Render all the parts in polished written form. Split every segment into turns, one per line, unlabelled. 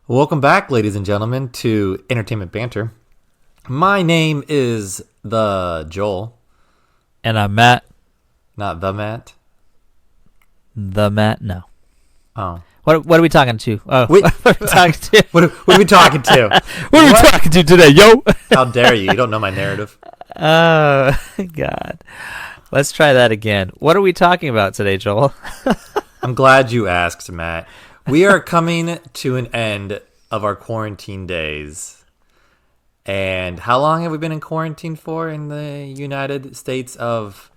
Welcome back, ladies and gentlemen, to Entertainment Banter. My name is the Joel.
And I'm Matt.
Not the Matt?
The Matt? No.
Oh.
What are we talking to? Oh,
Wait.
what are we talking to?
What are we talking to?
What are we talking to today, yo?
How dare you? You don't know my narrative.
Oh, God. Let's try that again. What are we talking about today, Joel?
I'm glad you asked, Matt. We are coming to an end of our quarantine days. And how long have we been in quarantine for in the United States of...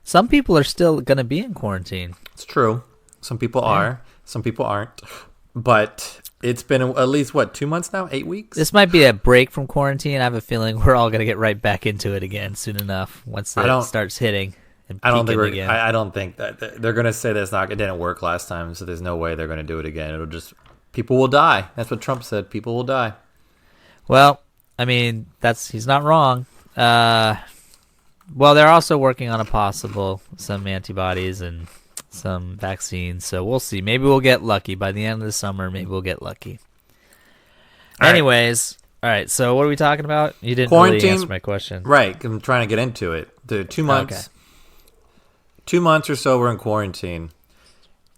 Some people are still going to be in quarantine.
It's true. Some people are. Some people aren't. But it's been at least, 2 months now? 8 weeks?
This might be a break from quarantine. I have a feeling we're all going to get right back into it again soon enough once it starts hitting.
I don't think that they're going to say it didn't work last time, so there's no way they're going to do it again. People will die. That's what Trump said. People will die.
Well, I mean, he's not wrong. Well, they're also working on some antibodies and some vaccines, so we'll see. Maybe we'll get lucky by the end of the summer. Maybe we'll get lucky. Anyways, all right. So what are we talking about? You didn't really answer my question,
right? I'm trying to get into it. The 2 months.
Okay.
2 months or so we're in quarantine.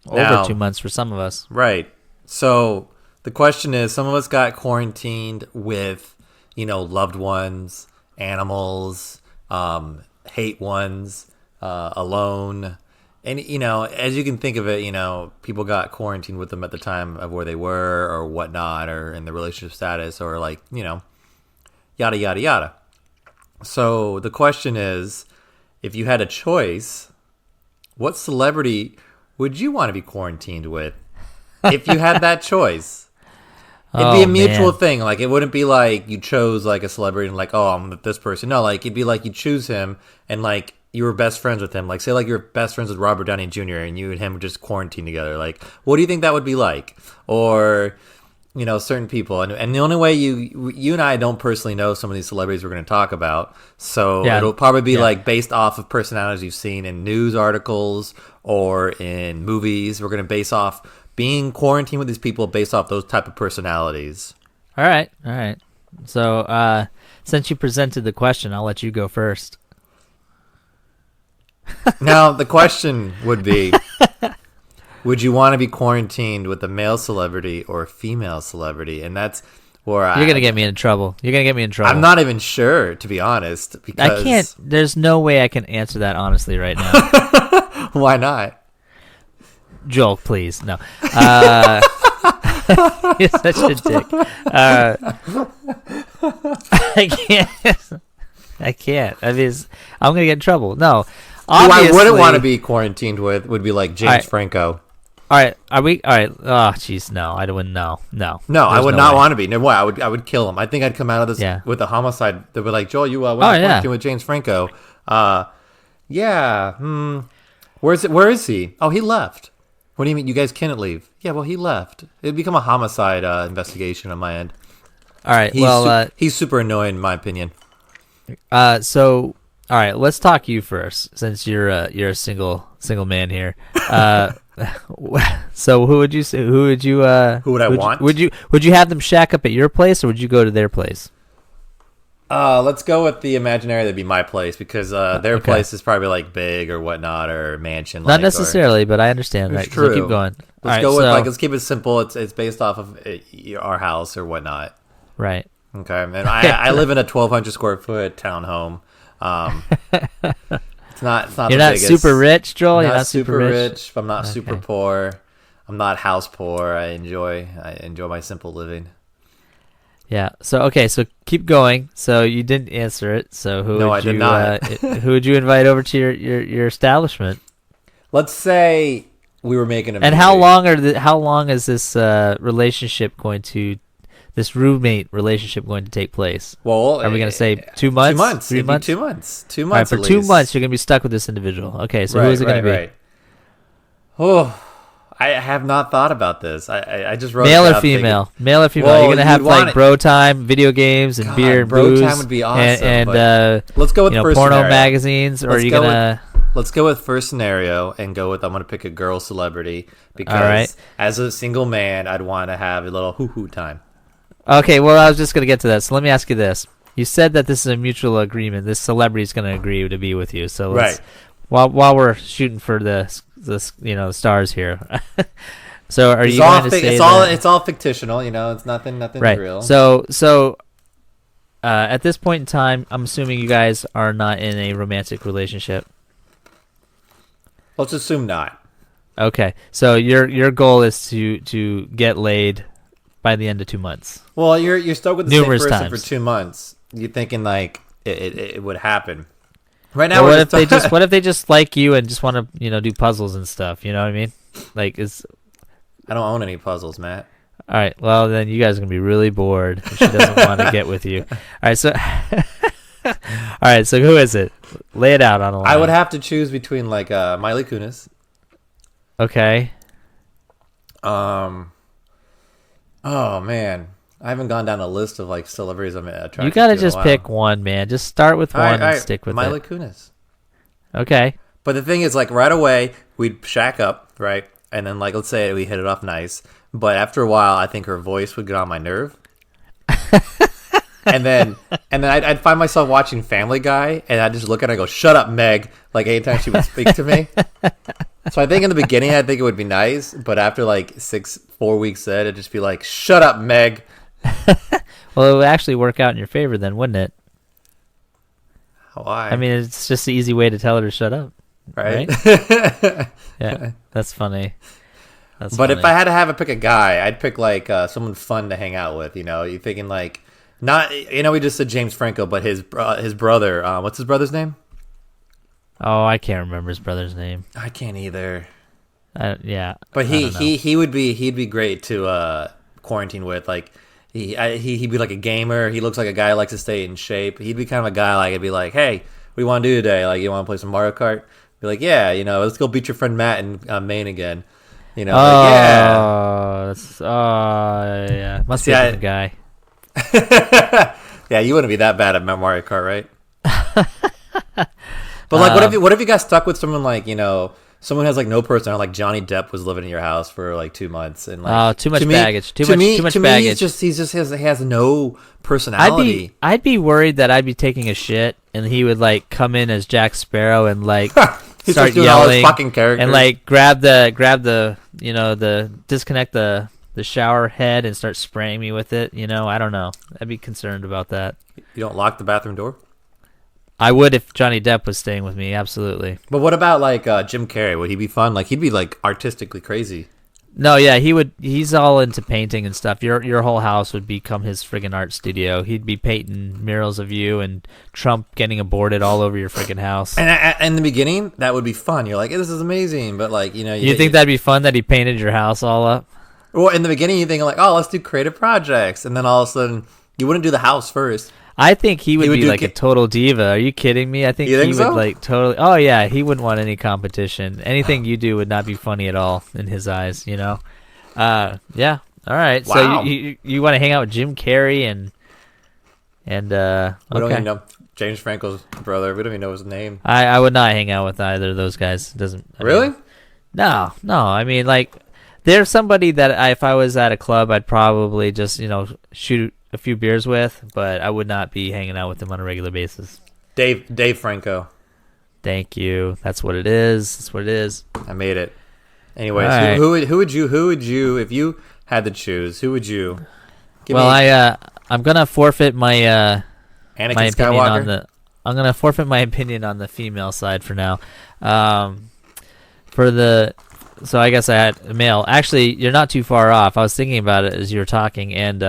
Over 2 months for some of us.
Right. So the question is, some of us got quarantined with, loved ones, animals, hate ones, alone. And, as you can think of it, people got quarantined with them at the time of where they were or whatnot, or in the relationship status, or yada, yada, yada. So the question is, if you had a choice, what celebrity would you want to be quarantined with if you had that choice? It'd be a mutual thing. It wouldn't be like you chose a celebrity and I'm with this person. No, it'd be like you choose him and you were best friends with him. Say you're best friends with Robert Downey Jr. and you and him were just quarantined together. What do you think that would be like? Or, certain people. And the only way you and I don't personally know some of these celebrities we're going to talk about. So it'll probably be based off of personalities you've seen in news articles or in movies. We're going to base off being quarantined with these people based off those type of personalities.
All right. So since you presented the question, I'll let you go first.
Now, the question would be, would you want to be quarantined with a male celebrity or a female celebrity? And that's where
You're going to get me in trouble.
I'm not even sure, to be honest. Because
I can't. There's no way I can answer that honestly right now.
Why not?
Joel, please. No. You're such a dick. I can't. I mean, I'm going to get in trouble. No.
Who I wouldn't want to be quarantined with would be James Franco.
All right. Are we? All right. Oh, jeez. No. I wouldn't. No.
I would not want to be. No way. I would kill him. I think I'd come out of this with a homicide. They'd be like, Joel, you went quarantine with James Franco. Yeah. Where is he? Oh, he left. What do you mean? You guys can't leave? Yeah, well, he left. It'd become a homicide investigation on my end.
All right.
He's super annoying, in my opinion.
So, all right, let's talk you first, since you're a single man here. So who would you say? Who would I want? Would you have them shack up at your place, or would you go to their place?
Let's go with the imaginary. That'd be my place, because their place is probably big or whatnot, or mansion.
Not necessarily, but I understand.
It's
right?
true.
So keep going.
Let's keep it simple. It's based off of our house or whatnot.
Right.
Okay. And I live in a 1,200 square foot townhome. It's not.
You're not super rich, Joel.
You're not super rich. But I'm not super poor. I'm not house poor. I enjoy my simple living.
Yeah. So keep going. So you didn't answer it. So
I did not.
Who would you invite over to your establishment?
Let's say we were making a movie.
And how long is this this roommate relationship going to take place?
Well,
are we going to say 2 months?
2 months.
3 months?
2 months. 2 months.
All right, for 2 months, you're going to be stuck with this individual. Okay. So who is it going to be? Right.
Oh. I have not thought about this. I just wrote
male or female. Male or female. Well, you're gonna have bro time, video games, and beer and
bro
booze.
Time would be awesome.
And
let's go with the first
porno
scenario.
magazines. Or are you gonna?
let's go with first scenario and go with I'm gonna pick a girl celebrity because
right.
as a single man, I'd want to have a little hoo-hoo time.
Okay, well, I was just going to get to that. So let me ask you this. You said that this is a mutual agreement. This celebrity is going to agree to be with you. So let's, while we're shooting for the stars here. So are you going to say
it's all fictional, it's nothing's
right.
real.
So at this point in time, I'm assuming you guys are not in a romantic relationship.
Let's assume not.
Okay. So your goal is to get laid by the end of 2 months.
Well, you're stuck with the
Numerous
same person
times.
for 2 months. You're thinking like it would happen. Right now,
what if they just like you and just want to do puzzles and stuff? You know what I mean? Like
I don't own any puzzles, Matt.
All right. Well, then you guys are gonna be really bored if she doesn't want to get with you. All right. So all right. So who is it? Lay it out on the line.
I would have to choose between like Miley Kunis.
Okay.
Oh man, I haven't gone down a list of like celebrities I'm attracted to.
You gotta just pick one, man. Just start with one and stick with
Miley
it.
Kunis.
Okay.
But the thing is, like right away, we'd shack up, right? And then like let's say we hit it off nice, but after a while, I think her voice would get on my nerve. and then I'd find myself watching Family Guy, and I'd just look at her and go, "Shut up, Meg!" Like anytime she would speak to me. So I think in the beginning, I think it would be nice, but after like 4 weeks in, it'd just be like, "Shut up, Meg."
Well, it would actually work out in your favor then, wouldn't it?
Why?
I mean, it's just the easy way to tell her to shut up.
Right?
Yeah, that's funny.
But if I had to pick a guy, I'd pick like someone fun to hang out with. You're thinking like not. We just said James Franco, but his brother. What's his brother's name?
Oh, I can't remember his brother's name.
I can't either.
Yeah,
but he'd be great to quarantine with. Like he'd be like a gamer. He looks like a guy who likes to stay in shape. He'd be kind of a guy like I'd be like, hey, what do you want to do today? Like you want to play some Mario Kart? Be like, yeah, let's go beat your friend Matt in Maine again. Like, yeah.
Yeah. Must be a good guy.
Yeah, you wouldn't be that bad at Mario Kart, right? But like, what if you got stuck with someone like someone who has like no personality, like Johnny Depp was living in your house for like 2 months and like
too much baggage. Too much baggage.
He has no personality.
I'd be worried that I'd be taking a shit and he would like come in as Jack Sparrow and like start yelling all his
fucking characters.
And like grab the disconnect the shower head and start spraying me with it. I don't know. I'd be concerned about that.
You don't lock the bathroom door?
I would if Johnny Depp was staying with me, absolutely.
But what about like Jim Carrey? Would he be fun? Like he'd be like artistically crazy.
No, yeah, he would. He's all into painting and stuff. Your whole house would become his friggin' art studio. He'd be painting murals of you and Trump getting aborted all over your friggin' house.
And in the beginning, that would be fun. You're like, hey, this is amazing. But like,
you think that'd be fun that he painted your house all up?
Well, in the beginning, you think like, oh, let's do creative projects, and then all of a sudden, you wouldn't do the house first.
I think he would be like a total diva. Are you kidding me? I think he would like totally. Oh yeah, he wouldn't want any competition. Anything you do would not be funny at all in his eyes. Yeah. All right. Wow. So you want to hang out with Jim Carrey and okay.
We don't even know James Franco's brother. We don't even know his name.
I would not hang out with either of those guys.
Really?
No. I mean, like, there's somebody that if I was at a club, I'd probably just shoot a few beers with, but I would not be hanging out with them on a regular basis.
Dave Franco.
Thank you. That's what it is.
I made it. Anyways, right. who would you if you had to choose? Who would you?
I'm gonna forfeit my
Anakin
my opinion
Skywalker?
I'm gonna forfeit my opinion on the female side for now. So I guess I had male. Actually, you're not too far off. I was thinking about it as you were talking, and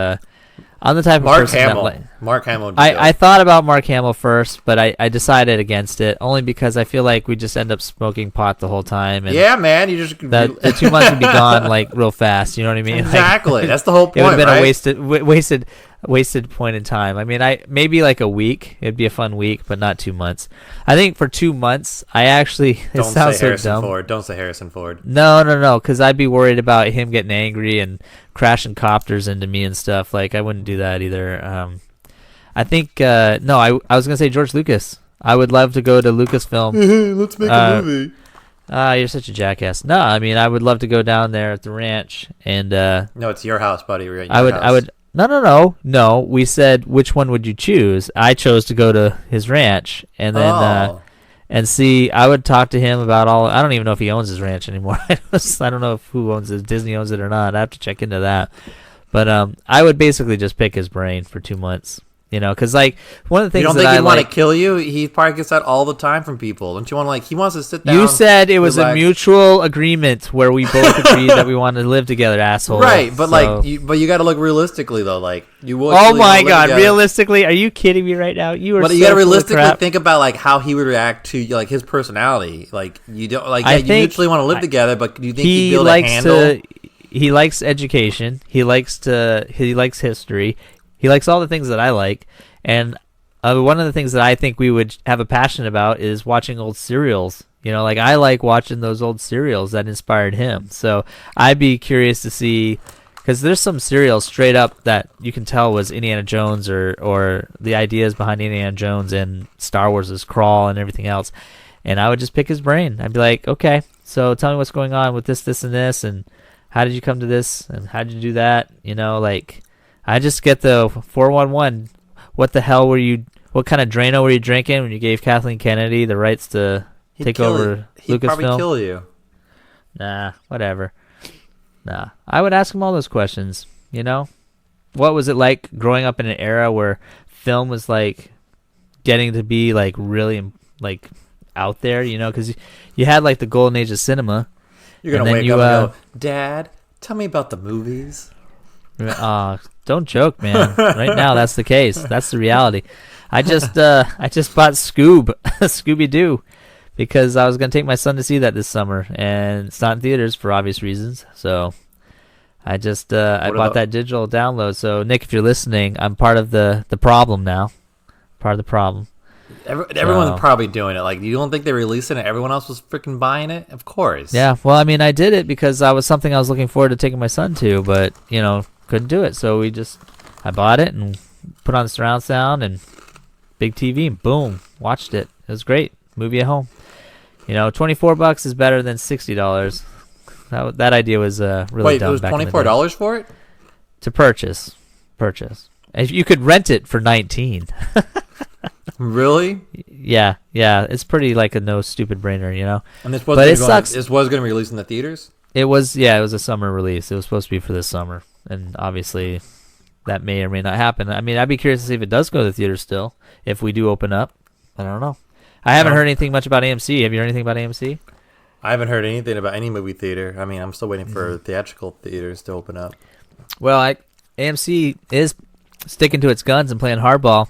I'm the type of person
Mark Hamill.
I thought about Mark Hamill first, but I decided against it only because I feel like we just end up smoking pot the whole time. And
yeah, man,
the 2 months would be gone like real fast. You know what I mean?
Exactly.
Like,
that's the whole point.
It would have been
right?
a wasted point in time. I mean, maybe like a week. It'd be a fun week, but not 2 months. I think for 2 months, I actually
don't
sounds
say
so dumb.
Ford. Don't say Harrison Ford.
No, because I'd be worried about him getting angry and crashing copters into me and stuff. Like I wouldn't do that either. I think I was gonna say George Lucas. I would love to go to Lucasfilm.
Let's make a movie.
You're such a jackass. No, I mean I would love to go down there at the ranch and.
No, it's your house, buddy. We're at your
I would. No. We said which one would you choose? I chose to go to his ranch and then and see. I would talk to him about all. I don't even know if he owns his ranch anymore. I don't know if who owns it. Disney owns it or not. I have to check into that. But I would basically just pick his brain for 2 months. You know, because like one of the things
you don't think he'd want to kill you? He probably gets that all the time from people. Don't you want to he wants to sit down?
You said it was a mutual agreement where we both agreed that we wanted to live together, asshole.
Right, but you got to look realistically though. Like you would.
Oh my god, realistically? Are you kidding me right now? You are. But you got to realistically
think about how he would react to his personality. Like you don't you mutually want to live together, but do you think he'd be able to handle?
He likes education. He likes history. He likes all the things that I like, and one of the things that I think we would have a passion about is watching old serials. You know, I like watching those old serials that inspired him. So I'd be curious to see, because there's some serials straight up that you can tell was Indiana Jones or the ideas behind Indiana Jones and Star Wars' Crawl and everything else. And I would just pick his brain. I'd be like, okay, so tell me what's going on with this, and this, and how did you come to this, and how did you do that? You know, I just get the 411. What the hell were you? What kind of Drano were you drinking when you gave Kathleen Kennedy the rights to take over Lucasfilm?
He'd probably kill you.
Nah, whatever. Nah, I would ask him all those questions. You know, what was it like growing up in an era where film was getting to be really out there? You know, because you had the golden age of cinema.
You're gonna wake up and go, Dad, tell me about the movies.
Don't joke, man. Right now, that's the case. That's the reality. I just bought Scooby Doo, because I was gonna take my son to see that this summer, and it's not in theaters for obvious reasons. So I bought that digital download. So Nick, if you're listening, I'm part of the problem now. Part of the problem.
Everyone's probably doing it. You don't think they're releasing it? Everyone else was freaking buying it? Of course.
Yeah. Well, I mean, I did it because I was something I was looking forward to taking my son to, but couldn't do it. So I bought it and put on the surround sound and big TV and boom, watched it. It was great. Movie at home. $24 is better than $60. That idea was really dumb.
Wait, it was $24 for it?
To purchase. If you could rent it for $19.
Really?
Yeah. It's pretty a no stupid brainer,
And this was going to be released in the theaters?
It was a summer release. It was supposed to be for this summer, and obviously that may or may not happen. I mean, I'd be curious to see if it does go to the theater still, if we do open up. I don't know. I haven't heard anything much about AMC. Have you heard anything about AMC?
I haven't heard anything about any movie theater. I mean, I'm still waiting for theatrical theaters to open up.
Well, AMC is sticking to its guns and playing hardball.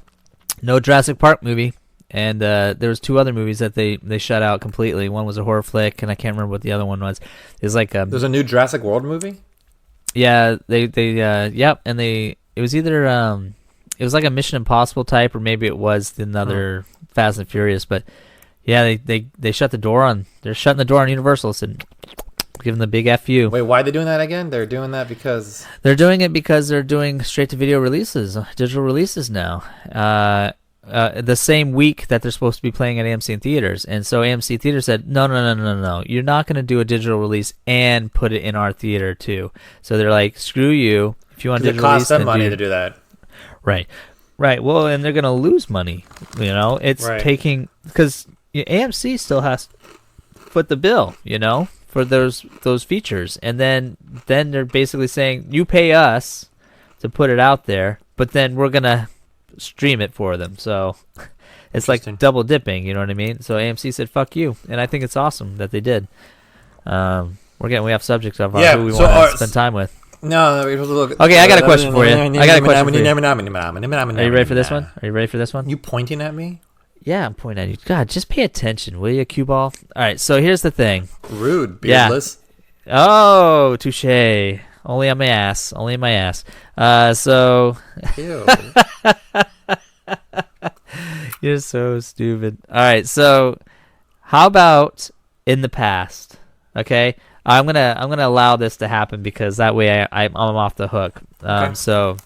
No Jurassic Park movie. And there was 2 other movies that they shut out completely. One was a horror flick, and I can't remember what the other one was. It was
there's a new Jurassic World movie?
Yeah, and it was either it was a Mission Impossible type, or maybe it was another Fast and Furious. But yeah, they shut the door on. They're shutting the door on Universal, and giving the big FU.
Wait, why are they doing that again? They're doing that because
they're doing it because they're doing straight to video releases, digital releases now. The same week that they're supposed to be playing at AMC theaters. And so AMC Theater said, no. You're not going to do a digital release and put it in our theater too. So they're like, screw you. If you want digital release,
it costs them money to do that.
Right. Well, and they're going to lose money. It's taking, because AMC still has to foot the bill, for those features. And then they're basically saying, you pay us to put it out there, but then we're going to stream it for them. So it's double dipping, you know what I mean? So AMC said fuck you, and I think it's awesome that they did. We have subjects of who we want to spend time with.
No,
okay, I got a question for you. Are you ready for this one?
You pointing at me?
Yeah, I'm pointing at you. God, just pay attention, will you, cue ball? All right, so here's the thing.
Rude, beardless.
Yeah. Oh, touche. Only on my ass. So.
Ew.
You're so stupid. All right, so how about in the past? Okay, I'm gonna allow this to happen because that way I'm off the hook. Okay. So,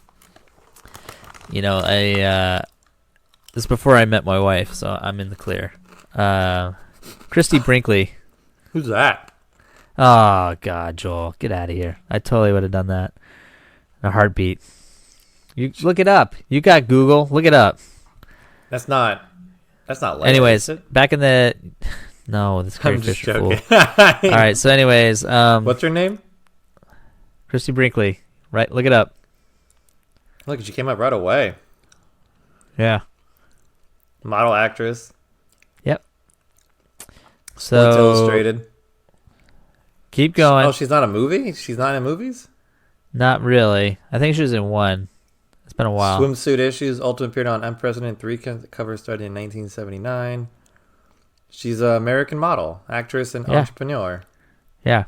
This is before I met my wife, so I'm in the clear. Christy Brinkley.
Who's that?
Oh, God, Joel. Get out of here. I totally would have done that. In a heartbeat. You look it up. You got Google. Look it up.
That's not Leia,
anyways,
is it?
Back in the... No, this Carrie Fisher fool.
All
right, so anyways...
what's her name?
Christy Brinkley. Right, look it up.
Look, she came up right away.
Yeah.
Model, actress.
Yep.
Sports Illustrated.
Keep going.
Oh, she's not a movie? She's not in movies?
Not really. I think she was in one. It's been a while.
Swimsuit Issues. Ultimate appeared on Unprecedented 3 cover started in 1979. She's an American model, actress, and entrepreneur.
Yeah.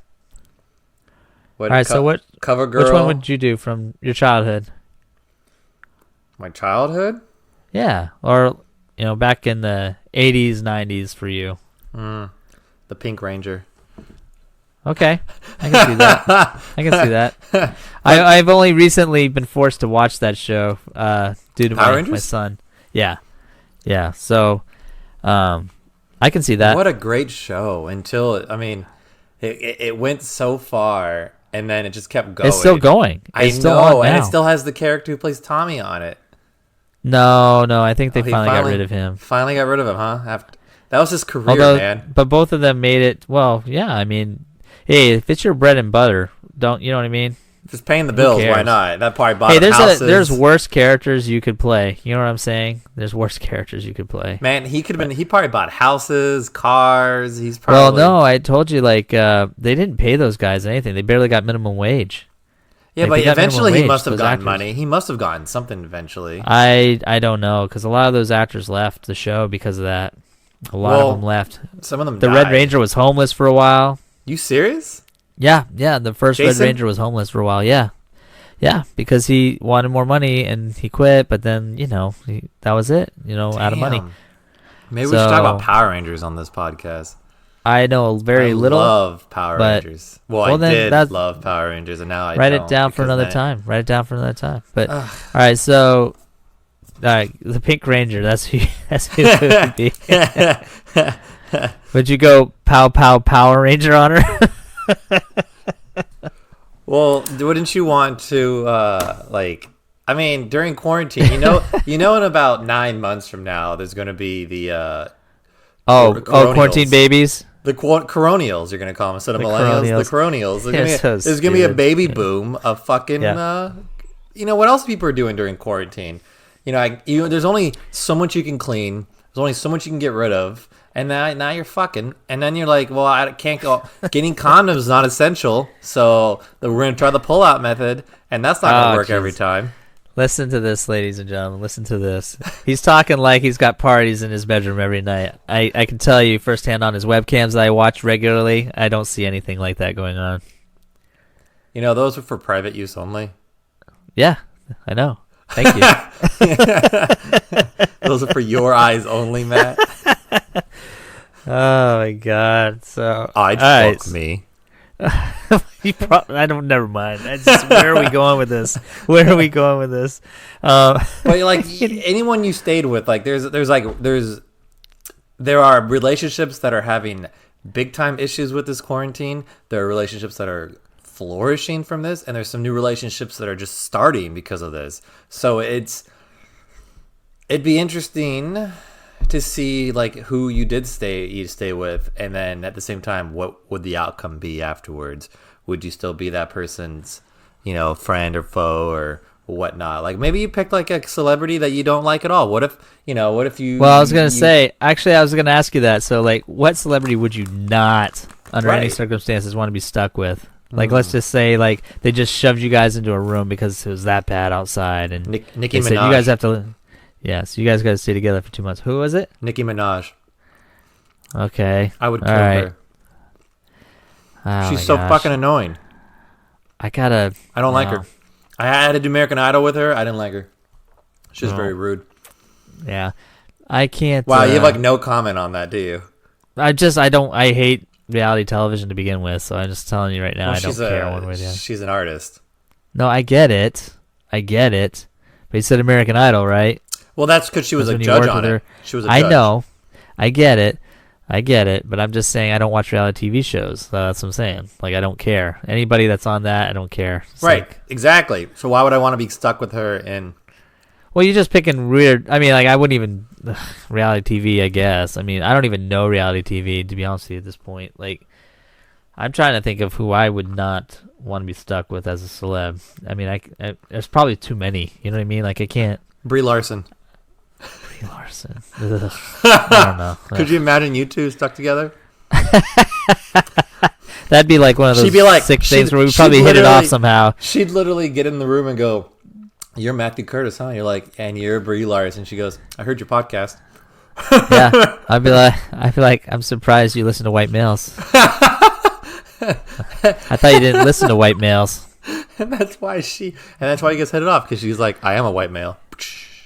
All
right, so what
cover girl?
Which one would you do from your childhood?
My childhood?
Yeah, or back in the 80s, 90s for you.
The Pink Ranger.
Okay, I can see that. I've only recently been forced to watch that show due to my son. Yeah. So, I can see that.
What a great show! Until it went so far, and then it just kept going.
It's still going.
I know, and it still has the character who plays Tommy on it.
No, I think they finally got rid of him.
Finally got rid of him, huh? That was his career, man.
But both of them made it. Well, yeah. Hey, if it's your bread and butter, don't you know what I mean?
If it's paying the bills, why not? That probably bought houses.
There's worse characters you could play. You know what I'm saying? There's worse characters you could play.
Man, he probably bought houses, cars. He's probably.
Well, no, I told you they didn't pay those guys anything. They barely got minimum wage.
Yeah, but eventually he must have gotten money. He must have gotten something eventually.
I don't know, because a lot of those actors left the show because of that. A lot of them left.
Some of them
The
died.
Red Ranger was homeless for a while.
You serithat?
Yeah. The first
Jason?
Red Ranger was homeless for a while. Yeah, because he wanted more money and he quit. But then that was it. Out of money.
Maybe we should talk about Power Rangers on this podcast.
I know very little.
I love Power Rangers. I did love Power Rangers, and now I
write
don't.
It down for another time. Write it down for another time. But all right, so the Pink Ranger. That's who it would be. Would you go Power Ranger on her?
Well, wouldn't you want to during quarantine, in about 9 months from now, there's going to be the
quarantine babies.
The coronials, you're going to call them instead of millennials. The coronials. There's going to be a baby boom of fucking. What else people are doing during quarantine? There's only so much you can clean. There's only so much you can get rid of. And now you're fucking, and then you're like, well, I can't go. Getting condoms is not essential, so we're gonna try the pull-out method, and that's not gonna work every time.
Listen to this, ladies and gentlemen. Listen to this. He's talking like he's got parties in his bedroom every night. I can tell you firsthand on his webcams that I watch regularly. I don't see anything like that going on.
Those are for private use only.
Yeah, I know. Thank you.
Those are for your eyes only, Matt.
Oh my God! So
I'd fuck me.
I don't. Never mind. Where are we going with this?
But anyone you stayed with, there are relationships that are having big time issues with this quarantine. There are relationships that are flourishing from this, and there's some new relationships that are just starting because of this. So it'd be interesting to see who you did stay with, and then at the same time, what would the outcome be afterwards? Would you still be that person's friend or foe or whatnot? Maybe you picked a celebrity that you don't like at all. What if you
I was gonna say, actually, I was gonna ask you that. So what celebrity would you not under any circumstances want to be stuck with? Let's just say they just shoved you guys into a room because it was that bad outside, and
Nicki Minaj.
Said, you guys have to. Yeah, so you guys got to stay together for 2 months. Who was it?
Nicki Minaj.
Okay.
I would kill her. She's so fucking annoying.
I don't
like her. I had to do American Idol with her. I didn't like her. She's very rude.
Yeah. I can't.
Wow, you have no comment on that, do you?
I hate reality television to begin with, so I'm just telling you right now, I don't care one way or the other.
She's an artist.
No, I get it. But you said American Idol, right?
Well, that's because she was a judge on it. She was a
I
judge.
know. I get it. But I'm just saying I don't watch reality TV shows. So that's what I'm saying. Like, I don't care. Anybody that's on that, I don't care. It's
right.
Like,
exactly. So why would I want to be stuck with her in...
Well, you're just picking weird... I mean, like, I wouldn't even... reality TV, I guess. I mean, I don't even know reality TV, to be honest with you, at this point. Like, I'm trying to think of who I would not want to be stuck with as a celeb. I mean, I there's probably too many. You know what I mean? Like, I can't...
Brie Larson.
Brie Larson. Ugh. I don't know.
Could you imagine you two stuck together?
That'd be like one of those sick things where we probably hit it off somehow.
She'd literally get in the room and go, "You're Matthew Curtis, huh?" You're like, "And you're Brie Larson." She goes, "I heard your podcast."
Yeah, I'd be like, "I'm surprised you listen to white males." I thought you didn't listen to white males.
And that's why he gets headed off, because she's like, "I am a white male."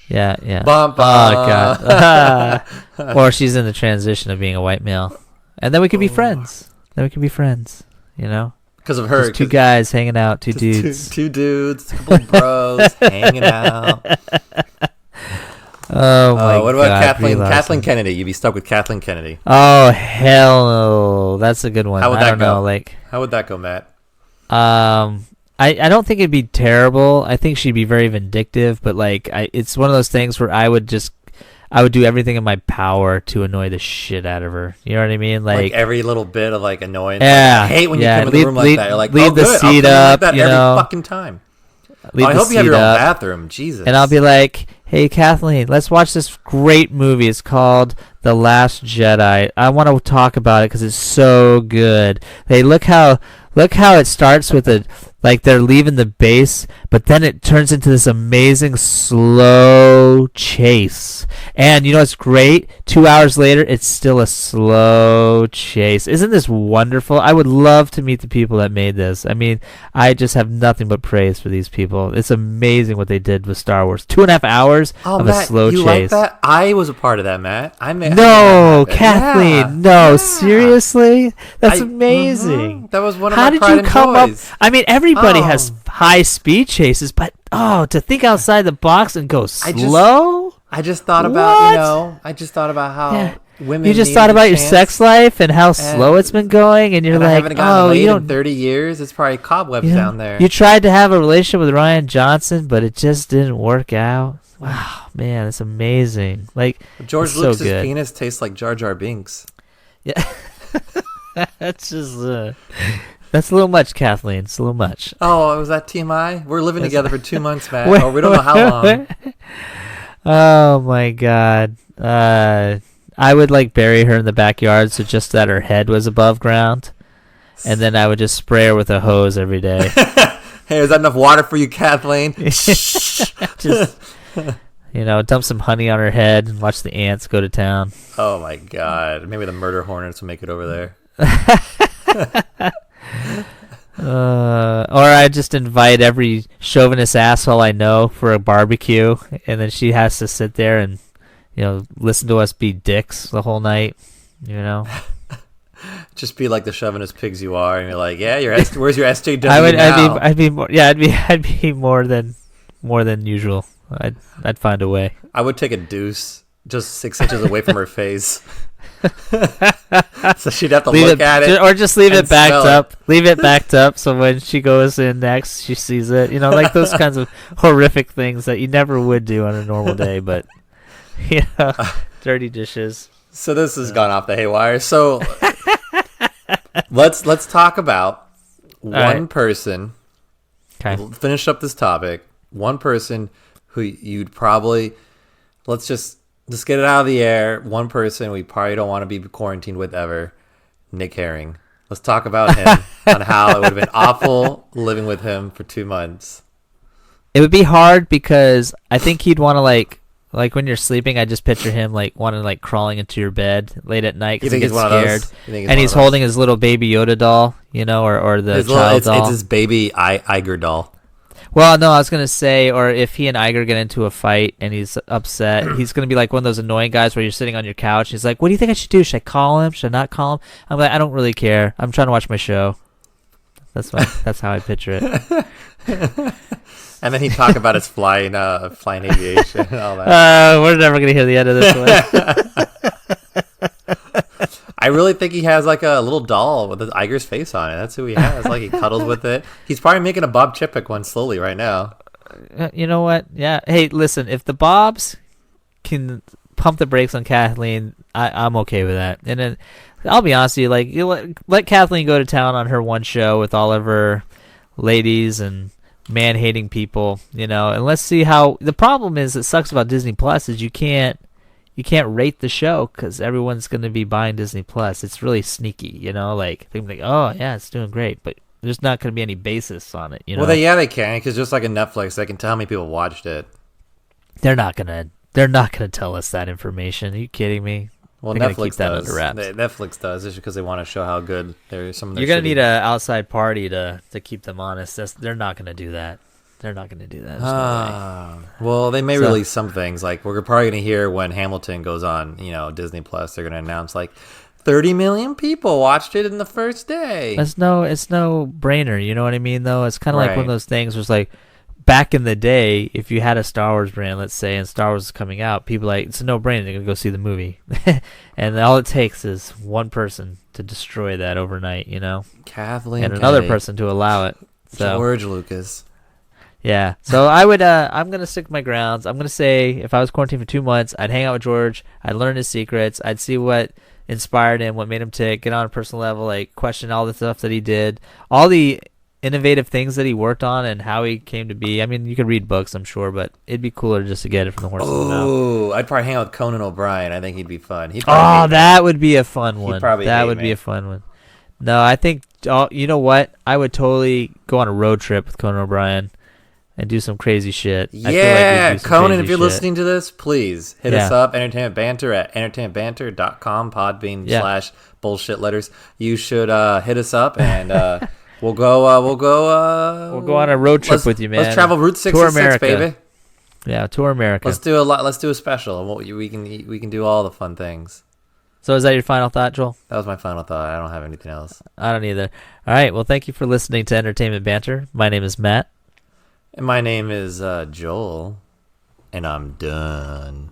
Yeah.
Bum, bum.
Oh god. Or she's in the transition of being a white male, and then we could be friends. You know, because
of her.
Just two guys hanging out, two dudes,
two dudes, a couple of bros hanging out.
Oh my god!
What about Kathleen Kennedy? You'd be stuck with Kathleen Kennedy.
Oh hell no! That's a good one.
How would that go?
Like,
how would that go, Matt?
I don't think it'd be terrible. I think she'd be very vindictive, but like, it's one of those things where I would do everything in my power to annoy the shit out of her. You know what I mean? Like
every little bit of like annoyance.
Yeah,
I hate when you come in the room like that. You're like,
leave the seat up,
like that every fucking time. I hope you have your own bathroom. Jesus.
And I'll be like, "Hey Kathleen, let's watch this great movie. It's called The Last Jedi. I want to talk about it because it's so good. Hey, look how it starts with like they're leaving the base, but then it turns into this amazing slow chase. And you know what's great? 2 hours later, it's still a slow chase. Isn't this wonderful? I would love to meet the people that made this. I mean, I just have nothing but praise for these people. It's amazing what they did with Star Wars. 2.5 hours of
Matt,
a slow
you
chase.
Like that? I was a part of that, Matt.
No, Kathleen. No, seriously? That's amazing.
That was one of
How
my
did
pride
you come up?
employees.
I mean, everybody has high speed chases, but to think outside the box and go slow.
I just thought about how women.
You just thought about your sex life and how slow it's been going, and you're like,
I haven't gotten laid in 30 years. It's probably cobwebs down there.
You tried to have a relationship with Ryan Johnson, but it just didn't work out. Wow, man, it's amazing. Like
George Lucas's penis tastes like Jar Jar Binks.
Yeah, that's just. That's a little much, Kathleen. It's a little much.
Oh, was that TMI? We're living together for 2 months, Matt. Or we don't know how long.
Oh my god. I would like bury her in the backyard so just that her head was above ground, and then I would just spray her with a hose every day.
Hey, is that enough water for you, Kathleen?
Just dump some honey on her head and watch the ants go to town.
Oh my god. Maybe the murder hornets will make it over there.
Or I just invite every chauvinist asshole I know for a barbecue, and then she has to sit there and listen to us be dicks the whole night.
Just be like the chauvinist pigs you are, and you're like, yeah, where's your SJW now?
I'd be more than usual. I'd find a way.
I would take a deuce just 6 inches away from her face. So she'd have to look at it,
or just leave it backed up. Leave it backed up, so when she goes in next, she sees it. Like those kinds of horrific things that you never would do on a normal day, but dirty dishes.
So this has gone off the haywire. So let's talk about one person.
Okay.
We'll finish up this topic. One person who you'd probably let's just get it out of the air. One person we probably don't want to be quarantined with ever. Nick Herring. Let's talk about him on how it would have been awful living with him for 2 months.
It would be hard because I think he'd want to like when you're sleeping. I just picture him wanting crawling into your bed late at night because he gets scared, and he's holding his little baby Yoda doll, or the child doll.
It's his baby Iger doll.
Well, no, I was going to say, or if he and Iger get into a fight and he's upset, he's going to be like one of those annoying guys where you're sitting on your couch. He's like, what do you think I should do? Should I call him? Should I not call him? I'm like, I don't really care. I'm trying to watch my show. That's how I picture it.
And then he'd talk about his flying aviation and all that.
We're never gonna hear the end of this one.
I really think he has like a little doll with Iger's face on it. That's who he has. Like he cuddles with it. He's probably making a Bob Chipek one slowly right now.
You know what? Yeah. Hey, listen. If the Bobs can pump the brakes on Kathleen, I'm okay with that. And then I'll be honest with you, like let Kathleen go to town on her one show with all of her ladies and man-hating people, and let's see how. The problem is, it sucks about Disney Plus is you can't rate the show because everyone's going to be buying Disney Plus. It's really sneaky, like they're like, oh yeah, it's doing great, but there's not going to be any basis on it,
Well, they can, because just like in Netflix, they can tell how many people watched it.
They're not gonna tell us that information. Are you kidding me?
Well, Netflix does. Netflix does, just because they want to show how good some of their.
You're gonna need an outside party to keep them honest. They're not gonna do that. They're not gonna do that. No way.
Well, they may release some things. Like we're probably gonna hear when Hamilton goes on, Disney Plus. They're gonna announce like 30 million people watched it in the first day.
It's no brainer. You know what I mean? Though it's kind of like one of those things where it's like. Back in the day, if you had a Star Wars brand, let's say, and Star Wars is coming out, people like, it's a no-brainer. They're going to go see the movie. And all it takes is one person to destroy that overnight,
Kathleen
and another person to allow it. So,
George Lucas.
Yeah. So I would, I'm going to stick to my grounds. I'm going to say if I was quarantined for 2 months, I'd hang out with George. I'd learn his secrets. I'd see what inspired him, what made him tick, get on a personal level, like question all the stuff that he did. All the innovative things that he worked on and how he came to be. I mean, you could read books, I'm sure, but it'd be cooler just to get it from the horse's mouth.
Oh, I'd probably hang out with Conan O'Brien. I think he'd be fun.
That would be a fun one. That would be a fun one. No, I think, you know what? I would totally go on a road trip with Conan O'Brien and do some crazy shit.
Yeah, Conan, if you're listening to this, please hit us up, Entertainment Banter at entertainmentbanter.com, Podbean / bullshit letters. You should hit us up and... We'll go
on a road trip with you, man.
Let's travel Route 66, baby.
Yeah, tour America.
Let's do a special. We can do all the fun things.
So is that your final thought, Joel?
That was my final thought. I don't have anything else.
I don't either. All right. Well, thank you for listening to Entertainment Banter. My name is Matt.
And my name is Joel. And I'm done.